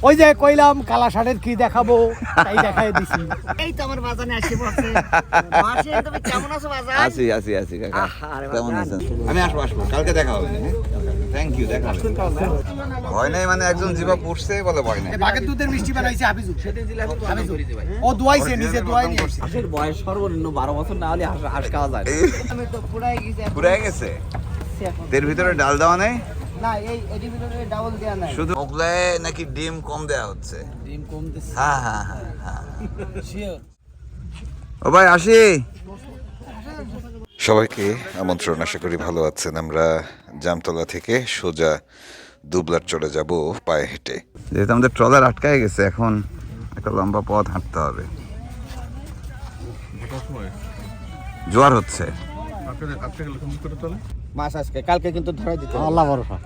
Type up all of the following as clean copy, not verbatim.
ওই যে কইলাম কালা শাড়ির কি দেখাবো তাই দেখাই দিছি। এই তো আমার বাজানে আসি বসে। মাসে তুমি কেমন আছো বাজান? আছি কাকা। কেমন আছেন? আমি আসবো কালকে দেখা হবে। থ্যাংক ইউ, দেখা হবে। ভয় নাই মানে একজন জিবা পড়ছে বলে ভয় নাই। বাগের দুধের মিষ্টি বানাইছে হাফিজু। সেদিন দিলে আমি তো হাফিজু ও দোয়াইছে নিজে দোয়াই নিয়ে আসছে। হাঁসের বয়স সর্বনিম্ন 12 বছর না হলে হাঁস খাওয়া যায়। আমি তো পুরাই গেছে। পুরাই গেছে। এর ভিতরে ডাল দেওয়া নেই? না এই এর ভিতরে ডাবল দেয়া নাই। শুধু মোগলাই নাকি ডিম কম দেয়া হচ্ছে? ডিম কম দিচ্ছে। হ্যাঁ। শিওর। ও ভাই আসি। সবাইকে আমন্ত্রণ, আশা করি ভালো আছেন। আমরা জামতলা থেকে সোজা দুবলার চলে যাব পায়ে হেঁটে, যেহেতু আমাদের ট্রলার আটকায় গেছে। এখন একটা লম্বা পথ হাঁটতে হবে। জোয়ার হচ্ছে। মাছ আজকে কালকে কিন্তু ধরে দিতে আল্লাহ ভরসা।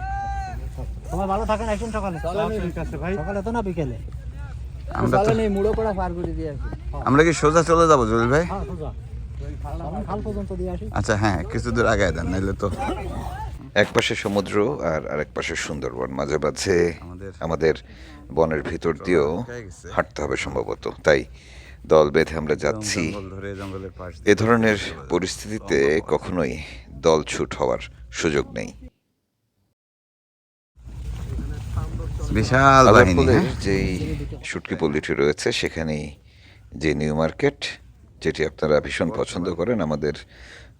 তোমার ভালো থাকেন, আসুন সকালে। ঠিক আছে ভাই। সকালে তো না বিকেলে? আমরা নেই মুড়ো পড়া পার করে দিয়ে আসি। আমরা কি সোজা চলে যাবো জলিল ভাই? হ্যাঁ সোজা। খাল পর্যন্ত দিয়ে আসি। আচ্ছা হ্যাঁ, কিছু দূর আগে দেন, নাইলে তো। এক পাশে সমুদ্র আর আরেক পাশে সুন্দরবন, মাঝে মাঝে আমাদের বনের ভিতর দিয়েও হাঁটতে হবে সম্ভবত। তাই দল বেঁধে আমরা যাচ্ছি। এ ধরনের পরিস্থিতিতে কখনোই দল ছুট হওয়ার সুযোগ নেই। বিশাল বাহিনী, যেই শুটকি পল্লীটি রয়েছে সেখানেই যে নিউ মার্কেট, যেটি আপনারা ভীষণ পছন্দ করেন, আমাদের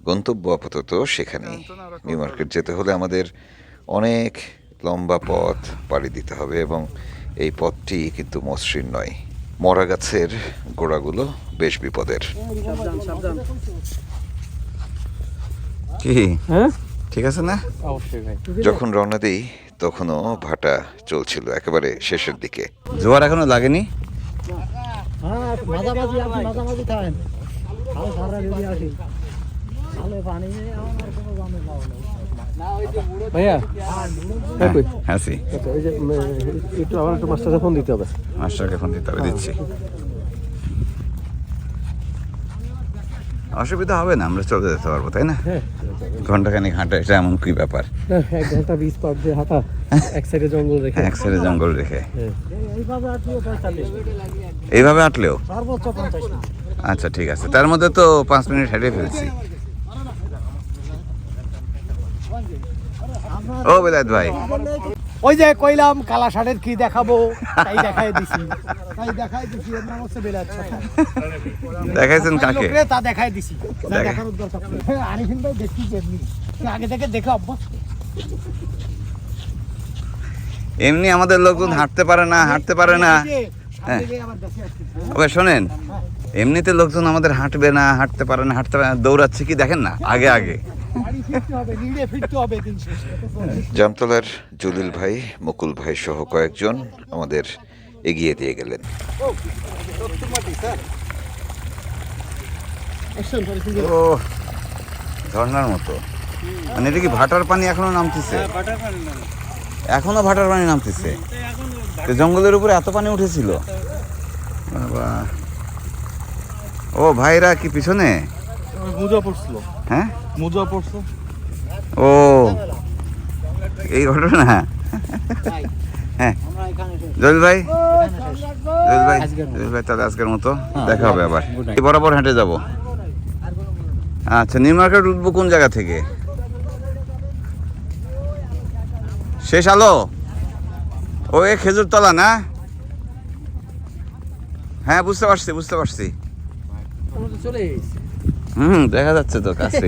গন্তব্য আপাতত সেখানেই। নিউ মার্কেট যেতে হলে আমাদের অনেক লম্বা পথ পাড়ি দিতে হবে এবং এই পথটি কিন্তু মসৃণ নয়। মরা গাছের গোড়াগুলো বেশ বিপদের। কি হ্যাঁ ঠিক আছে না? অবশ্যই ভাই। যখন রওনা দিই তখনও ভাটা চলছিল, একেবারে শেষের দিকে। জোয়ার এখনো লাগেনি। হ্যাঁ মাঝামাঝি থাকেন। খাল সারা রেডি আসি। খালে পানি নেই, আমার কোনো জামে পাও না। ভাইয়া হ্যাঁ সি ওই যে একটু আমার একটু মাস্টারকে ফোন দিতে হবে। মাস্টারকে ফোন দিতে হবে, দিচ্ছি। অসুবিধা হবে না, আমরা চলে যেতে পারবো, তাই না? ঘন্টাখানিক হাঁটা, এটা এমন কি ব্যাপার? 1 ঘন্টা 20 পার দিয়ে হাঁটা, এক সাইডে জঙ্গল রেখে। এক সাইডে জঙ্গল রেখে এইভাবে আটলেও 45 এইভাবে আটলেও? সর্বোচ্চ 50 না। আচ্ছা ঠিক আছে, তার মধ্যে তো 5 মিনিট হেঁটে ফেলছি। ও বেলায়েত ভাই, ওই যে কইলাম কালা শাড়ির কি দেখাবো তাই দেখাই দিছি। এর নাম হচ্ছে বেলায়েত শাহ। দেখাইছেন কাকে? লোকরে তা দেখাই দিছি। যা দেখ- দেখানোর দরকার নেই। আরিফিন ভাই দেখি যেমনি আগে থেকে দেখে অভ্যস্ত। এমনি আমাদের লোকজন হাঁটতে পারে না। হ্যাঁ। ওকে শোনেন, এমনিতে লোকজন আমাদের হাঁটতে পারে না, দৌড়াচ্ছে কি দেখেন না, আগে বাড়ি ফিরতে হবে, নিড়ে ফিরতে হবে দিন শেষে। জামতলার জলিল ভাই, মুকুল ভাই সহ কয়েকজন আমাদের এগিয়ে দিয়ে গেলেন। ও ঝর্ণার মতো, মানে এটা কি ভাটার পানি এখনো নামতেছে? এখনো ভাটার পানি নামতেছে? তো জঙ্গলের উপরে এত পানি উঠেছিল? বাবা, ও ভাইরা কি পিছনে? মোজা পড়ছিল। হ্যাঁ মোজা পড়ছে। ও এই ঘটনা। হ্যাঁ জলিল ভাই, তাহলে আজকের মতো দেখা হবে, আবার এই বরাবর হেঁটে যাব। আচ্ছা, নিউ মার্কেট উঠবো কোন জায়গা থেকে? শেষ আলো, ও এ খেজুর তলা না? হ্যাঁ বুঝতে পারছি। চলে এসেছে। দেখা যাচ্ছে তো কাছে।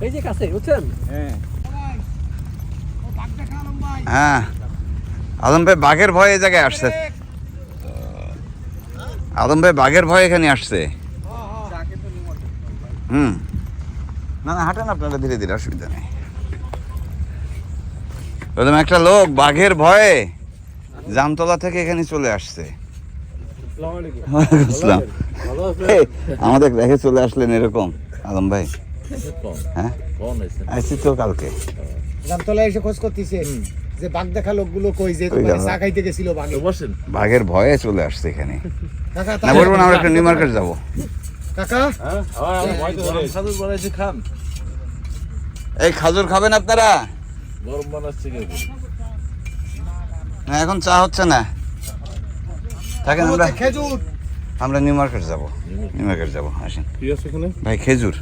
এই যে কাছে বুঝছেন? হ্যাঁ আলম ভাই বাঘের ভয় এই জায়গায় আসছে। আলম ভাই বাঘের ভয় এখানে আসছে। না হাঁটেন আপনারা ধীরে ধীরে, অসুবিধা নেই। প্রথমে একটা লোক বাঘের ভয়ে জামতলা থেকে এখানে চলে আসছে। আসসালাম। আমাদের রেখে চলে আসলেন এরকম আলম ভাই? হ্যাঁ আসছি তো কালকে। জামতলায় এসে খোঁজ করতেছে যে বাঘ দেখা লোকগুলো কই, যে তোমার চা খাইতে গেছিল বাঘে। বাঘের ভয়ে চলে আসছে এখানে। কাকা না বলবো না, আমরা একটা নিউ মার্কেট যাবো। কাকা এই খাজুর খাবেন আপনারা? গরম বানাচ্ছে না এখন চা হচ্ছে না, থাকেন আমরা খেজুর আমরা নিউ মার্কেট যাবো, নিউ মার্কেট যাবো, আসেন ভাই খেজুর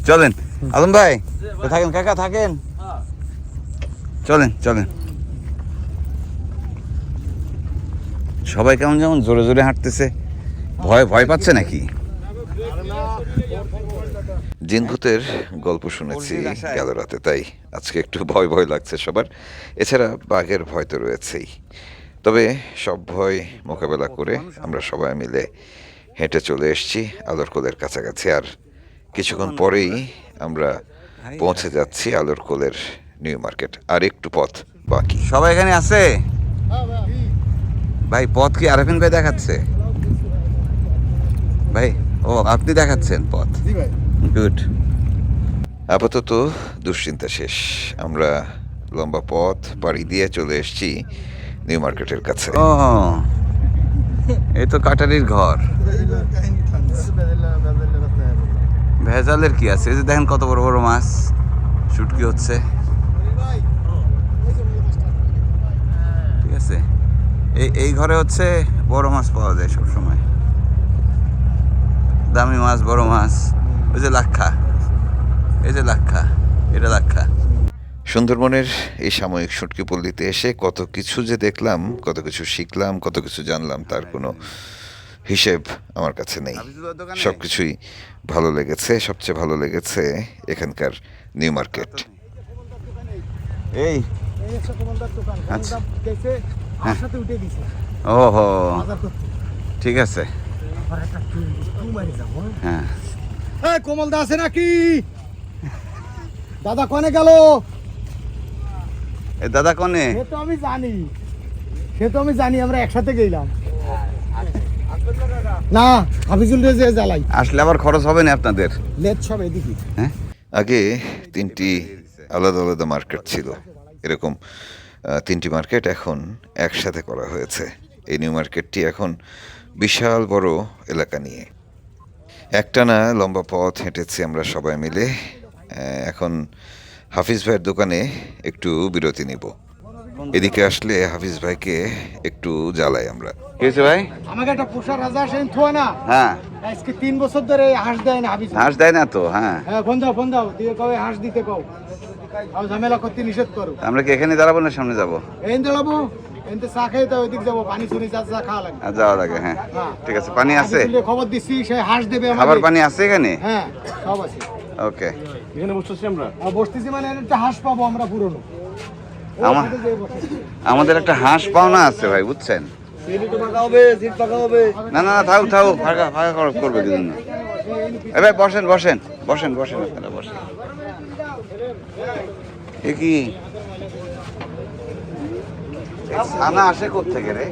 চলেন আলম ভাই তো থাকেন, কাকা থাকেন, চলেন চলেন। সবাই কেমন যেমন জোরে জোরে হাঁটতেছে, ভয় ভয় পাচ্ছে নাকি? জিন ভূতের গল্প শুনেছি গেল রাতে, তাই আজকে একটু ভয় ভয় লাগছে সবার। এছাড়া বাঘের ভয় তো রয়েছেই, তবে সব ভয় মোকাবেলা করে আমরা সবাই মিলে হেঁটে চলে এসেছি আলোরকোলের কাছাকাছি। আর কিছুক্ষণ পরেই আমরা পৌঁছে যাচ্ছি আলোরকোলের নিউ মার্কেট। আর একটু পথ বাকি। সবাই এখানে আছে ভাই? পথ কি আরফিন ভাই দেখাচ্ছে ভাই? ও আপনি দেখাচ্ছেন পথ, গুড। আপাতত দুশ্চিন্তা শেষ, আমরা লম্বা পথ পাড়ি দিয়ে চলে এসেছি নিউ মার্কেটের কাছে। ও এই তো কাটারির ঘর, ভেজালের কি আছে? এই যে দেখেন কত বড় বড় মাছ শুটকি হচ্ছে, ঠিক আছে। এই ঘরে হচ্ছে বড় মাছ পাওয়া যায় সব সময়, দামি মাছ, বড় মাছ। ওই যে লাক্ষা, এই যে লাক্ষা, এটা লাক্ষা। সুন্দরবনের এই সাময়িক শুটকি পল্লীতে এসে কত কিছু যে দেখলাম, কত কিছু শিখলাম, কত কিছু জানলাম, তার কোনো হিসেব আমার কাছে নেই। সব কিছুই ভালো লেগেছে, সবচেয়ে ভালো লেগেছে এখানকার নিউ মার্কেট। এই আচ্ছা, হ্যাঁ। ওহো ঠিক আছে, হ্যাঁ। কোমল দা আছে নাকি? দাদা কনে গেল? এই দাদা কনে? সে তো আমি জানি, আমরা একসাথে গেলাম না। হাফিজুল রে যে জ্বালাই, আসলে আবার খরচ হবে না আপনাদের? লেট সব এদিকে। হ্যাঁ, আগে 3টি আলাদা আলাদা মার্কেট ছিল, এরকম 3টি মার্কেট এখন একসাথে করা হয়েছে। এই নিউ মার্কেটটি এখন বিশাল বড় এলাকা নিয়ে। একটানা লম্বা পথ হেঁটেছি আমরা সবাই মিলে। এখন হাফিজ ভাইয়ের দোকানে একটু বিরতি নিব। এদিকে আসলে হাফিজ ভাইকে একটু জ্বালাই আমরা। কি হয়েছে ভাই? আমাকে একটা পোষার রাজা আসেন থোয়া না, হ্যাঁ, আজকে 3 বছর ধরে হাঁস দেয় না হাফিজ। হাঁস দেয় না তো? হ্যাঁ, হ্যাঁ, ফোন দাও দিয়ে কবে হাঁস দিতে কও, আর ঝামেলা করতে নিষেধ করো। আমরা কি এখানে দাঁড়াবো না সামনে যাবো? এই দাঁড়াবো, এনতে চা খেয়ে তো ওইদিক যাবো, পানি শুনি চা খাওয়া লাগবে। আর যাওয়া লাগে, হ্যাঁ ঠিক আছে। পানি আছে? হাফিজুলকে খবর দিচ্ছি, সে হাঁস দেবে আমাদের। খাবার পানি আছে এখানে? হ্যাঁ, সব আছে। ওকে, এখানে বসতেছি আমরা। বসতেছি মানে একটা হাঁস পাবো আমরা পুরনো। আমাদের একটা হাঁস পাওনা আছে ভাই, বুঝছেন? না না থাক থাক, ফাঁকা ফাঁকা করবে কিছু না। এবার বসেন বসেন বসেন বসেন, আপনারা বসেন। এ কি ছানা আসে কোত্থেকে রে?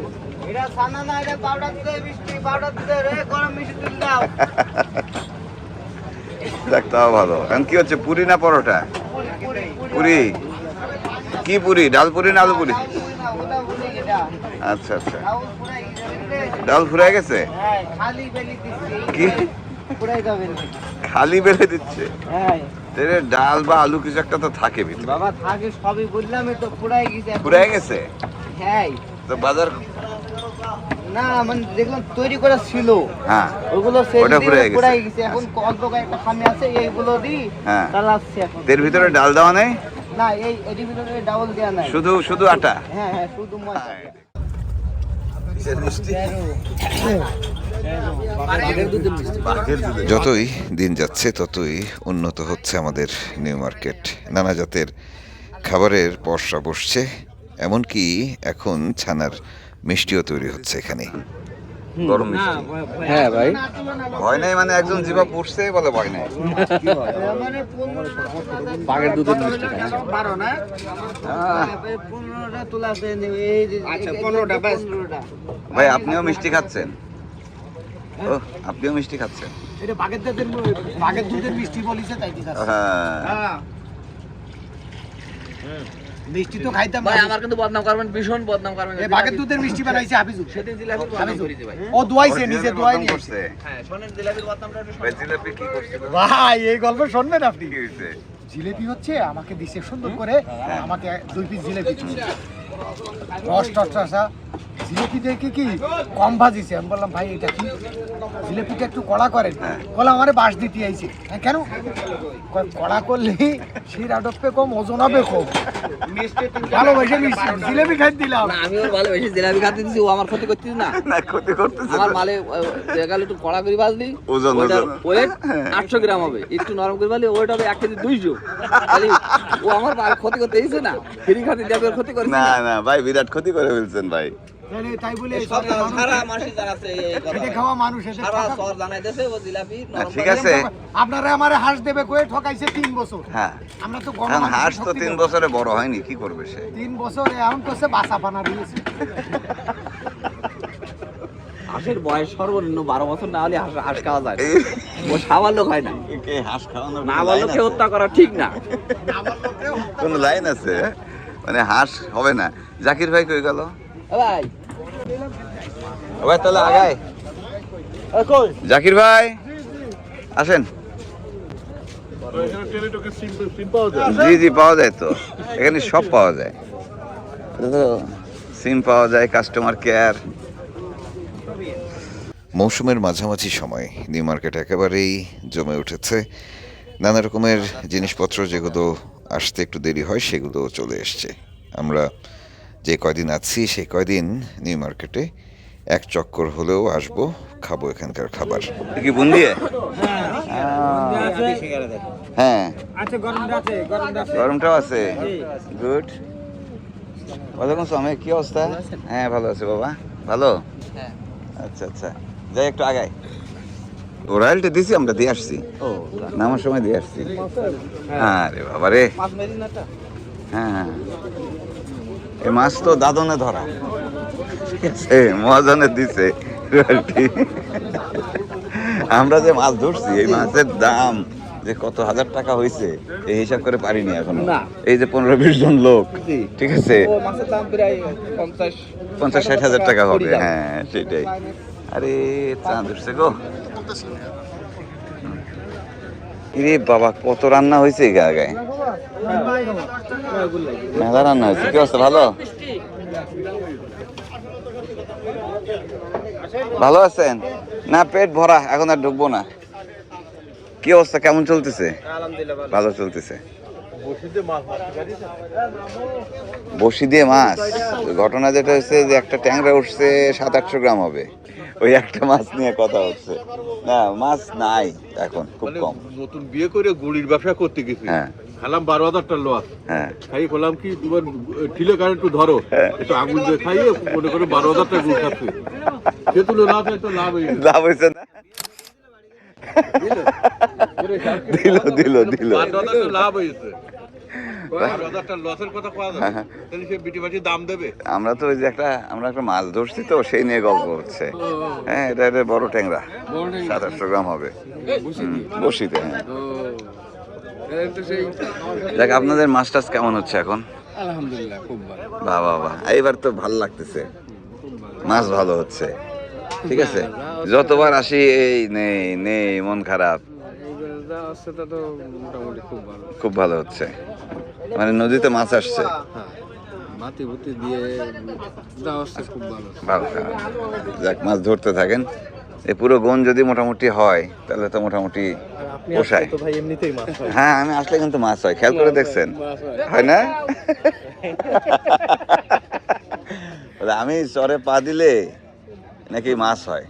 দেখ তাও ভালো। এখন কি হচ্ছে, পুরি না পরোটা? পুরি। কি পুরি? ডাল পুরি না আলু পুরি? আচ্ছা আচ্ছা, ডাল ফুরাই গেছে? কি খালি বেলে দিচ্ছে? ডাল বা আলু কিছু একটা তো থাকে ভিতরে। বাবা থাকে সবই বললাম, তো পুরাই গেছে। ফুরাই গেছে? হ্যাঁ, তো বাজার না মানে দেখলাম তৈরি করা ছিল, হ্যাঁ ওগুলো ওটা পুরাই গেছে। এখন অল্প কয়েকটা সামনে আছে, এইগুলো দিই হ্যাঁ চালাচ্ছি এখন। এর ভিতরে ডাল দেওয়া নেই? না, এর ভিতরে ডাবল দেওয়া নাই, শুধু শুধু আটা? হ্যাঁ হ্যাঁ, শুধু ময়দা। যতই দিন যাচ্ছে ততই উন্নত হচ্ছে আমাদের নিউ মার্কেট। নানা জাতের খাবারের পসরা বসছে, এমনকি এখন ছানার মিষ্টিও তৈরি হচ্ছে এখানে। গরম মিষ্টি? হ্যাঁ ভাই, ভয় নাই মানে? একজন জিভা পড়ছে বলে ভয় নাই? মানে বাঘের দুধের মিষ্টি খাই। 12 না, 15টা তোলা আছে। এই যে 15টা বাস। ভাই আপনিও মিষ্টি খাচ্ছেন? ও আপনিও মিষ্টি খাচ্ছেন? এটা বাগের দুধের মিষ্টি বলিছে, তাই দিছে। হ্যাঁ, মিষ্টি তো খাইতাম ভাই আমার কিন্তু বদনাম করবেন, ভীষণ বদনাম করবেন। এই বাগের দুধের মিষ্টি বানাইছে হাফিজুল। সেদিন জিলাপির বদনাম করেছে ভাই। ও দোয়াইছে, নিজে দোয়াই নিয়ে। করছে। হ্যাঁ শোনেন, জিলাপির বদনামটা একটু ভাই জিলাপি কি করছে? ভাই এই গল্প শুনবেন আপনি? কি হয়েছে? জিলেপি হচ্ছে আমাকে দিছে সুন্দর করে, আমাকে 2 পিস জিলেপি দিছে। রস টসা জিলেপি দেখে কি কম ভাজিছে। আমি বললাম ভাই এটা কি, জিলেপিটা একটু কড়া করেন। বলে আমারে বাস দিতে আইছে। কেন? কয় কড়া করলে শিরা ডপে কম, ওজন হবে কম। ভালোবেসে মিষ্টি জিলেপি খাই দিলাম। না আমি ওর ভালোবেসে জিলাপি খাতে দিছি, ও আমার ক্ষতি করতেছি না। না ক্ষতি করতেছে আমার না। মালে গেলে একটু কড়া করে বাজলি, ওজন, ওইটার ওজন। ওয়েট 800 গ্রাম হবে। একটু নরম করে বাজলি ওইটা হবে 1 কেজি 200। তাহলে ও আমার মালে ক্ষতি করতে দিছে না, ফ্রি খাতে দিয়ে ওর ক্ষতি করে না না ভাই, বিরাট ক্ষতি করে ফেলছেন ভাই। তাই বলে সারা মাসে জানাচ্ছে এই কথা। এটা খাওয়া মানুষ সারা শহর জানাইতেছে ও জিলাপি নরম ঠিক করে। আছে। আপনারা আমারে হাঁস দেবে কয়ে ঠকাইছে 3 বছর। হ্যাঁ, আমরা তো এখন হাঁস তো 3 বছরে বড় হয়নি, কি করবে সে? 3 বছর এখন করছে বাসা পানা দিয়েছে। হাঁসের বয়স সর্বনিম্ন 12 বছর না হলে হাঁস খাওয়া যায় না। ও সাবার লোক হয় না, কে হাঁস খাওয়ানোর না বললোকে হত্যা করা ঠিক না। কোনো লাইন আছে? মানে হাঁস হবে না। জাকির ভাই কই গেল? ভাই ভাই তাহলে আগায়। জাকির ভাই আসেন। জি জি পাওয়া যায় তো, এখানে সব পাওয়া যায়। সিম পাওয়া যায়, কাস্টমার কেয়ার। মৌসুমের মাঝামাঝি সময় নিউ মার্কেট একেবারেই জমে উঠেছে। নানা রকমের জিনিসপত্র যেগুলো আসতে একটু দেরি হয় সেগুলো চলে এসছে। আমরা যে কয়দিন আছি সেই কয়দিন নিউ মার্কেটে এক চক্কর হলেও আসবো, খাবো এখানকার খাবার। কি বুন্দিয়ে? হ্যাঁ গরমটাও আছে। গুড। ওয়ালাইকুম আসসালাম, কি অবস্থা? হ্যাঁ ভালো আছে বাবা। ভালো? আচ্ছা আচ্ছা, যাই একটু আগাই। ও রয়্যালটি দিছি, আমরা দিয়ে আসছি। ও নামার সময় দিয়ে আসছি। আরে বাবা রে। হ্যাঁ এই মাছ তো দাদনে ধরা, ঠিক আছে, মহাজনে দিছে রয়্যালটি। আমরা যে মাছ ধরছি এই মাছের দাম যে কত হাজার টাকা হয়েছে এই হিসাব করে পারিনি এখনো। এই যে 15-20 জন লোক, ঠিক আছে, ও মাছের দাম প্রায় 50-60 হাজার টাকা হবে। হ্যাঁ সেটাই। আরে চাঁদ উঠছে গো। ইরে বাবা কত রান্না হয়েছে গায়ে। মেলা রান্না হয়েছে। কি অবস্থা? ভালো? ভালো আছেন? না পেট ভরা, এখন আর ঢুকবো না। কি অবস্থা, কেমন চলতেছে? ভালো চলতেছে। বসি দিয়ে মাছ, ঘটনা যেটা হচ্ছে যে একটা ট্যাংরা উঠছে 700-800 গ্রাম হবে, ওই একটা মাছ নিয়ে কথা হচ্ছে। না মাছ নাই এখন, খুব কম। নতুন বিয়ে করে গুড়ির ব্যবসা করতে গেছি, হ্যাঁ খেলাম 12,000 টাকা লস। হ্যাঁ খাই বললাম কি তোমার ঠিলে কারণ একটু ধরো, একটু আগুন দিয়ে খাইয়ে মনে করে 12,000 টাকা গুড় খাচ্ছে। সে তুলে লাভ হয় তো লাভ হয়েছে। লাভ হয়েছে না? দিল দিল দিল। 12,000 টাকা লাভ হয়েছে। 12,000 টাকা লসের কথা কোয়া যাবে? তাহলে সে বিটি বাটি দাম দেবে। আমরা তো ওই যে আমরা একটা মাছ ধরছি তো সেই নিয়ে গল্প হচ্ছে। হ্যাঁ এটা একটা বড় ট্যাংরা, 700-800 গ্রাম হবে বসিতে। হ্যাঁ দেখ আপনাদের মাছ টাছ কেমন হচ্ছে এখন? আলহামদুলিল্লাহ খুব ভালো। বাহ বাহ বাহ, এইবার তো ভালো লাগতেছে, মাছ ভালো হচ্ছে। ঠিক আছে, যতবার আসি এই নেই নেই মন খারাপ। যা আছে তা তো মোটামুটি খুব ভালো। খুব ভালো হচ্ছে, মানে নদীতে মাছ আসছে। মাটি ভুতি দিয়ে যা আছে খুব ভালো। ভালো, যাক মাছ ধরতে থাকেন। এই পুরো গন যদি মোটামুটি হয় তাহলে তো মোটামুটি পোষায়। তো ভাই এমনিতেই মাছ হয়। হ্যাঁ আমি আসলে কিন্তু মাছ হয়, খেয়াল করে দেখছেন? হয় না? আমি চরে পা দিলে নাকি মাছ হয়।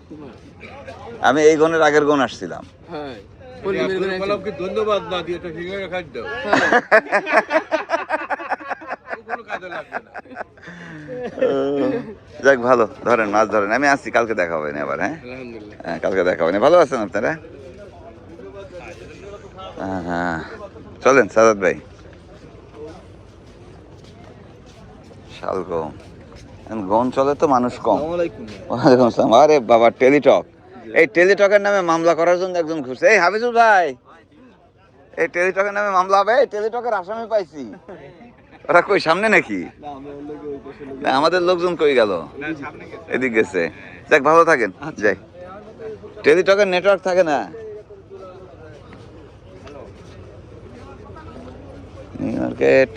আমি এই গনের আগের গন আসছিলাম। হ্যাঁ বললাম কি ধন্যবাদ না দিয়ে এটা সিঙ্গারা খাই দাও। কোনো কাজে লাগবে না। যাক ভালো, ধরেন মাছ ধরেন। আমি আসছি, কালকে দেখা হবে না আবার। হ্যাঁ আলহামদুলিল্লাহ। হ্যাঁ কালকে দেখা হবে না। ভালো আছেন আপনারা? হ্যাঁ চলেন সাদাত ভাই। শালগম গম চলে তো মানুষ কম। ওয়ালাইকুম আসসালাম। আরে বাবা টেলিটক, এই টেলিটকের নামে মামলা করার জন্য একজন ঘুরছে। এই হাফিজুল ভাই, এই টেলিটকের নামে মামলা হবে। এই টেলিটকের আসামি পাইছি। ওরা কই সামনে নাকি? না আমাদের লোকজন কই গেল? এদিক গেছে। যাক ভালো থাকেন। যাই, টেলিটকের নেটওয়ার্ক থাকে না। নিউ মার্কেট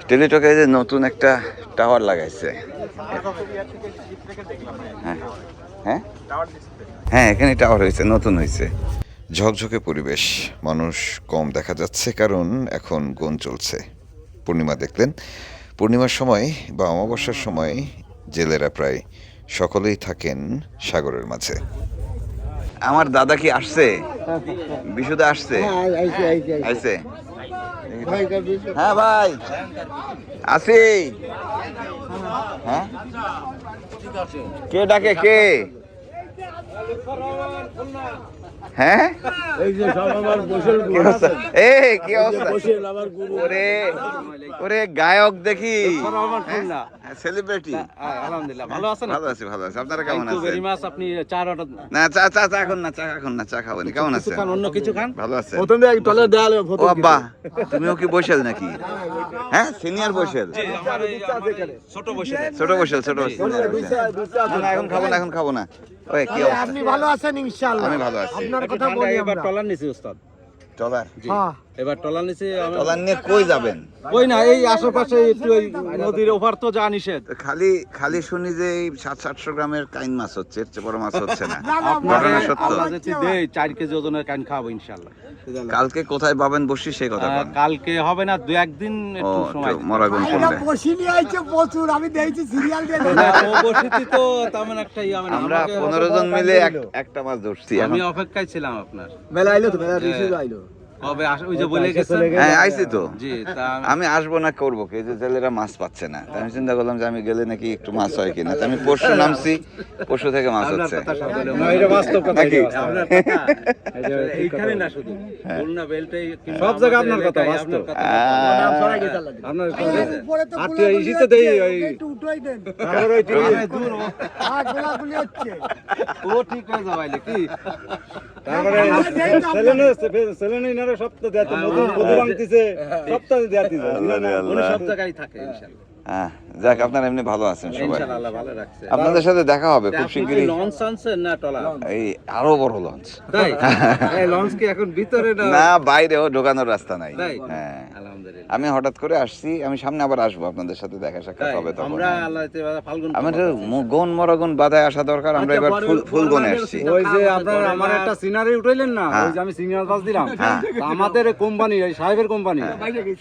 টেলিটকে যে নতুন একটা টাওয়ার লাগাইছে। হ্যাঁ হ্যাঁ হ্যাঁ, এখানে টাওয়ার হয়েছে, নতুন হয়েছে। ঝকঝকে পরিবেশ, মানুষ কম দেখা যাচ্ছে কারণ এখন গোন চলছে। পূর্ণিমা দেখলেন, পূর্ণিমার সময় বা অমাবস্যার সময় জেলেরা প্রায় সকলেই থাকেন সাগরের মাঝে। আমার দাদা কি আসছে? বিশুদা আসছে? আইছে? হ্যাঁ ভাই আছি। হ্যাঁ, কে ডাকে কে? হ্যাঁ, কি অবস্থা? কি অবস্থা? ওরে ওরে গায়ক দেখি, সেলিব্রিটি। আলহামদুলিল্লাহ, ভালো আছেন? ভালো আছি, ভালো আছি। আপনারা কেমন আছেন? আপনি চা অর্ডার না, চা চা চা এখন না, চা এখন না, চা খাবেন। কেমন আছেন? অন্য কিছু খান। ভালো আছেন? প্রথমে এক টলে দেয়াল ও আব্বা, তুমিও কি বৈশাল নাকি? হ্যাঁ, সিনিয়র বৈশাল। ছোট বৈশাল, ছোট বৈশাল। না, এখন খাবো না, এখন খাবো না। ওই কি অবস্থা? আপনি ভালো আছেন? ইনশাআল্লাহ আমি ভালো আছি। আপনার কথা বলি এবার আমরা। টলার নিছি উস্তাদ, টলার হ্যাঁ, এবার টলার নিছি। টলার নিয়ে কই যাবেন? ওই না, এই আশেপাশে একটু ওই নদীর ওপার তো যা নিষেধ। তো খালি খালি শুনি যে এই 700-800 গ্রামের কাইন মাছ হচ্ছে, এর চেয়ে বড় মাছ হচ্ছে না। আপনারে ঘটনা সত্য। আল্লাহ যদি দেয় 4 কেজি ওজনের কান খাবো ইনশাআল্লাহ। কালকে কোথায় পাবেন বসি সেই কথা বলেন। কালকে হবে না, 2-1 দিন ও, একটু সময় একটু মরাগুন শুনবে। বসিনি আইছে প্রচুর, আমি দেখছি সিরিয়াল দিয়ে। অবশ্যই তো তেমন একটা ইয়ে হবে না। আমরা আমাকে 15 জন মিলে একটা মাছ ধরছি। আমি এখন অপেক্ষায় ছিলাম আপনার। মেলা আইলো তো, মেলা রিসিভ আইলো। কবে ওই যে বলে গেছেন? হ্যাঁ, আইছি তো। জি, তা আমি আসবো না, করবো কি? এই যে জেলেরা মাছ পাচ্ছে না, তাই আমি চিন্তা করলাম যে আমি গেলে নাকি একটু মাছ হয় কিনা। তো আমি পরশু নামছি, পরশু থেকে মাছ আপনার হচ্ছে কথা সকলে এটা বাস্তব কথা নাকি? আপনার কথা এইখানে না, শুধু খুলনা বেল্টে সব জায়গায় আপনার কথা বাস্তব। আপনার উপরে তো আত্মীয় ইসিতে দেই ওই একটু উঠাই দেন। তারপর ওই টিভি দূর আর গোলাগুলি হচ্ছে। ও ঠিক হয়ে যাবে কি? তারপরে সেলেনে ইনারে সপ্তাহ দেয়া তো মধু ভাঙতিছে, সপ্তাহ দেয়া দিছে। উনি সব জায়গায় থাকে ইনশাআল্লাহ। হ্যাঁ, যাক, আপনারা এমনি ভালো আছেন সবাই। ইনশাআল্লাহ আল্লাহ ভালো রাখছে। আপনাদের সাথে দেখা হবে খুব শিগগিরই। লঞ্চ আনছেন না টলার? এই আরো বড় লঞ্চ। তাই এই লঞ্চ কি এখন ভিতরে না? না, বাইরেও ঢোকানোর রাস্তা নাই। তাই? হ্যাঁ, আলহামদুলিল্লাহ। আমি হঠাৎ করে আসছি, আমি সামনে আবার আসবো, আপনাদের সাথে দেখা সাক্ষাৎ তাই, হবে তখন। আমরা আল্লাহ ফাল্গুন আমাদের গন মরাগুন বাধায় আসা দরকার। আমরা এবার ফুল গনে আসছি। ওই যে আপনার আমার একটা সিনারি উঠাইলেন না, হ্যাঁ। ওই যে আমি সিগন্যাল পাস দিলাম, হ্যাঁ। তা আমাদের কোম্পানি, এই সাহেবের কোম্পানি,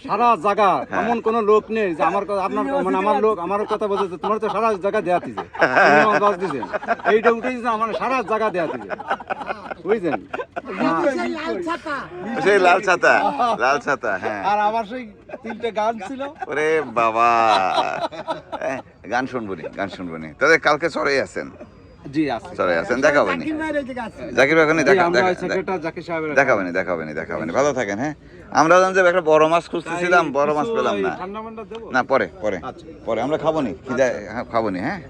সারা জায়গা এমন কোন লোক নেই যে আমার কথা, আপনার মানে আমার লোক আমার কথা বলতেছে, তোমার তো সারা জায়গা দেয়া দিছে, সিগন্যাল পাস দিছে, এইটা উঠেছে আমার সারা জায়গা দেয়া দিছে, বুঝছেন? লাল ছাতা। সেই লাল ছাতা, লাল ছাতা। হ্যাঁ, আর আমার সেই 3টে গান ছিল। ওরে বাবা, গান শুনবনি, গান শুনবনি। তবে কালকে চড়ে আছেন? জি আছে। চড়ে আছেন, দেখাবেনি? জাকির ভাইয়ের এই জায়গা আছে। জাকির ভাই ওখানে জি, আমরা ওই সেক্রেটারি জাকির সাহেবের দেখাবেনি। ভালো থাকেন। হ্যাঁ, আমরা জানি যে একটা বড় মাছ খুঁজতেছিলাম, বড় মাছ পেলাম না। ঠান্ডা মান্ডা দেবো না, পরে পরে আচ্ছা। পরে আমরা খাবোনি, খাবোনি। হ্যাঁ,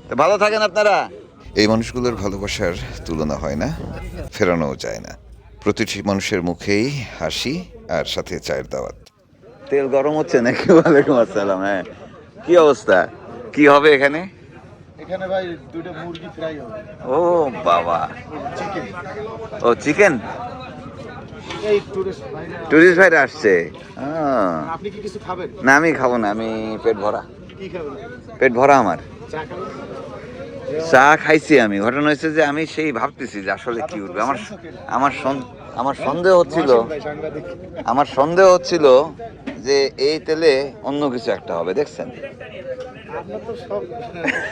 তো ভালো থাকেন আপনারা। এই মানুষগুলোর ভালোবাসার তুলনা হয় না, ফেরানোও যায় না। প্রতিটি মানুষের মুখেই হাসি আর সাথে চায়ের দাওয়াত। তেল গরম হচ্ছে নাকি? ওয়ালাইকুম আসসালাম। হ্যাঁ, কি অবস্থা? কি হবে এখানে? এখানে ভাই দুটো মুরগি ফ্রাই হবে। ও বাবা, চিকেন। ও চিকেন। এই টুরিস্ট ভাই, টুরিস্ট ভাইরা আসছে। আপনি কি কিছু খাবেন? না, আমি খাবো না, আমি পেট ভরা। কি খাবেন? পেট ভরা আমার। চা খাবেন? চা খাইছি আমি। ঘটনা হয়েছে যে আমি সেই ভাবতেছি যে আসলে কি উঠবে। আমার সন্দেহ হচ্ছিল, ভাই সাংবাদিক। আমার সন্দেহ হচ্ছিল যে এই তেলে অন্য কিছু একটা হবে। দেখছেন, আপনার তো সব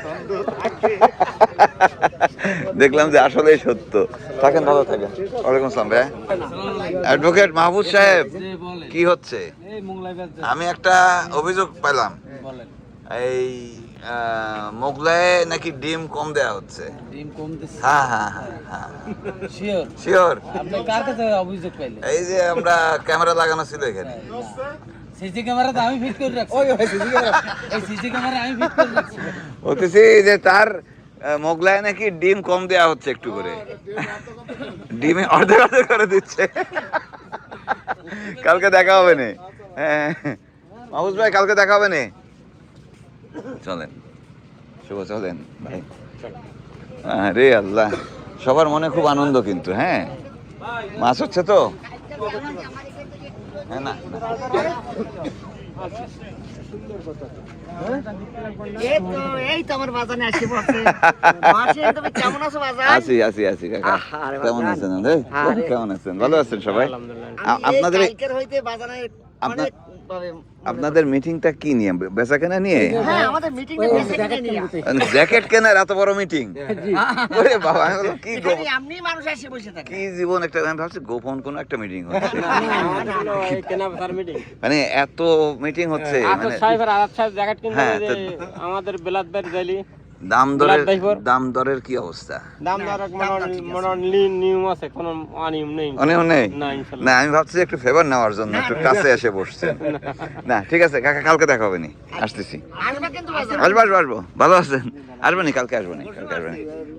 সন্দেহ থাকে। দেখলাম যে আসলে সত্য। থাকেন, ভালো থাকেন। ওয়ালাইকুম আসসালাম ভাই। অ্যাডভোকেট মাহবুব সাহেব, কি হচ্ছে? এই মোগলাই ব্যাচ আমি একটা অভিযোগ পেলাম, বলেন। এই মোগলায় নাকি ডিম কম দেয়া হচ্ছে। ডিম কম দিচ্ছে? হ্যাঁ, শিওর? শিওর। আপনি কার কাছে অভিযোগ পাইলেন? এই যে আমরা ক্যামেরা লাগানো ছিল এখানে। সিসি ক্যামেরা তো আমি ফিট করে রাখছি। ওই সিসি ক্যামেরা, এই সিসি ক্যামেরা আমি ফিট করে রাখছি। বলতেছি যে তার মোগলায় নাকি ডিম কম দেয়া হচ্ছে, একটু করে ডিমে অর্ধেক অর্ধেক করে দিচ্ছে। কালকে দেখা হবে না? হ্যাঁ, মাহবুব ভাই, কালকে দেখা হবে না? চলেন শুভ, চলেন ভাই। আরে আল্লাহ, সবার মনে খুব আনন্দ কিন্তু। হ্যাঁ, মাছ হচ্ছে তো। হ্যাঁ, না এই তো আমার বাজানে আসি পড়ছে মাসে তুমি কেমন আছো বাজার আছি কাকা কেমন আছেন কেমন আছেন ভালো আছেন সবাই আপনাদের কালকের হইতে বাজারে আপনার- অনেক ভাবে আপনাদের মিটিংটা কি নিয়ে বেচা কেনা নিয়ে হ্যাঁ আমাদের মিটিং এ বেসিক্যালি নিয়ে জ্যাকেট কেনার এত বড় মিটিং ওরে বাবা আমি বললাম, কি গো এখানে এমনি মানুষ এসে বসে থাকে কি জীবন একটা আমি ভাবছি গোপন কোন একটা মিটিং হচ্ছে মানে এত মিটিং হচ্ছে মানে হ্যাঁ, তো আমাদের বেলাত বাড়ি যাইলি দাম দরের কি অবস্থা দাম দর নিয়ম আছে কোনো অনিয়ম নেই অনেক নেই না ইনশাল্লাহ না আমি ভাবছি একটু ফেভার নেওয়ার জন্য একটু কাছে এসে বসছে না ঠিক আছে কাকা কালকে দেখা হবে নি আসতেছি আসবে কিন্তু বাজার আসবো ভালো আছেন আসবেনি কালকে আসবেনি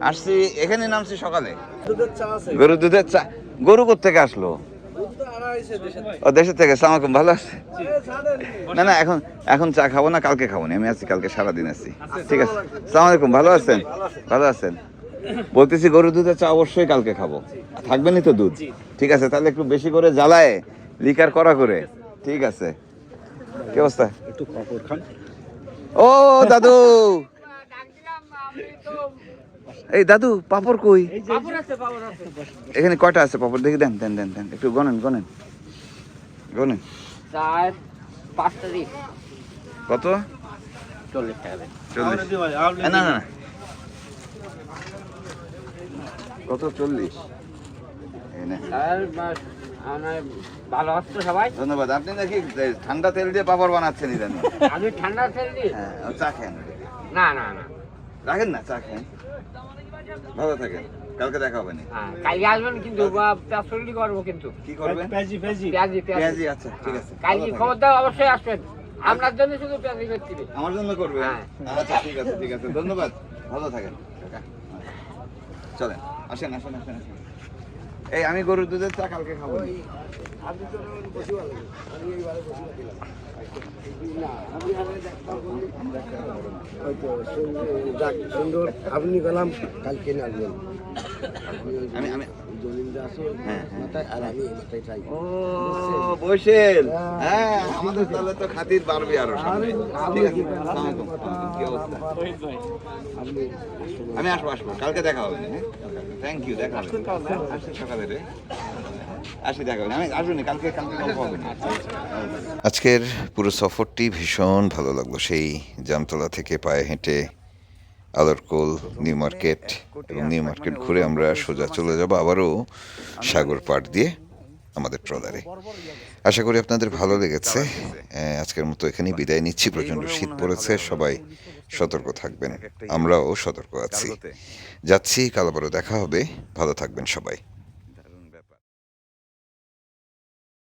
আসছি এখানে নামছি সকালে গরুর দুধের চা গরু কোত্থেকে আসলো ও দেশের থেকে সালাম আলাইকুম ভালো আছে না এখন চা খাবো না কালকে খাবো না আমি আছি কালকে সারাদিন আছি ঠিক আছে সালাম আলাইকুম ভালো আছেন বলতেছি গরুর দুধের চা অবশ্যই কালকে খাবো থাকবেনই তো দুধ ঠিক আছে তাহলে একটু বেশি করে জ্বালায় লিকার করা করে ঠিক আছে কি অবস্থা একটু কাপড় খান ও দাদু এই দাদু পাপড় কই এখানে কয়টা আছে পাপড় দেখি দেন একটু গনেন চার 5টা দিন কত 40 টাকা দেন 40 না কত 40 আর আমার ভালো আছো সবাই ধন্যবাদ আপনি নাকি ঠান্ডা তেল দিয়ে পাপড় বানাচ্ছেন ইদানি আমি ঠান্ডা তেল দিই হ্যাঁ চা খেন না রাখেন না চা খেন ভালো থাকেন কালকে দেখা হবে না হ্যাঁ কালকে আসবেন কিন্তু পেঁয়াজি করবো কিন্তু কি করবেন পেঁয়াজি পেঁয়াজি আচ্ছা ঠিক আছে কালকে খবর দাও অবশ্যই আসবেন আপনার জন্য শুধু পেঁয়াজি করছি আমার জন্য করবে হ্যাঁ। আচ্ছা ঠিক আছে ধন্যবাদ ভালো থাকেন কাকা চলেন আসেন এই আমি গরুর দুধের চা কালকে খাবো সুন্দর আপনি গেলাম কালকে আসবেন আমি হ্যাঁ মাথায় আর আমি মাথায় চাই ও বসেন হ্যাঁ আমাদের তাহলে তো খাতির বাড়বে আরো সামনে ঠিক আছে আসসালামু আলাইকুম কি অবস্থা আমি আসবো কালকে দেখা হবে হ্যাঁ থ্যাংক ইউ দেখা হবে আসি সকালে রে আসি দেখা হবে আমি আসবো না কালকে গল্প হবে না আজকের পুরো সফরটি ভীষণ ভালো লাগলো সেই জামতলা থেকে পায়ে হেঁটে আদরকোল নিউ মার্কেট এবং নিউ মার্কেট ঘুরে আমরা সোজা চলে যাব আবারও সাগর পাড় দিয়ে আমাদের ট্রলারে। আশা করি আপনাদের ভালো লেগেছে। আজকের মতো এখানেই বিদায় নিচ্ছি। প্রচণ্ড শীত পড়েছে, সবাই সতর্ক থাকবেন, আমরাও সতর্ক আছি। যাচ্ছি, কাল আবারও দেখা হবে। ভালো থাকবেন সবাই।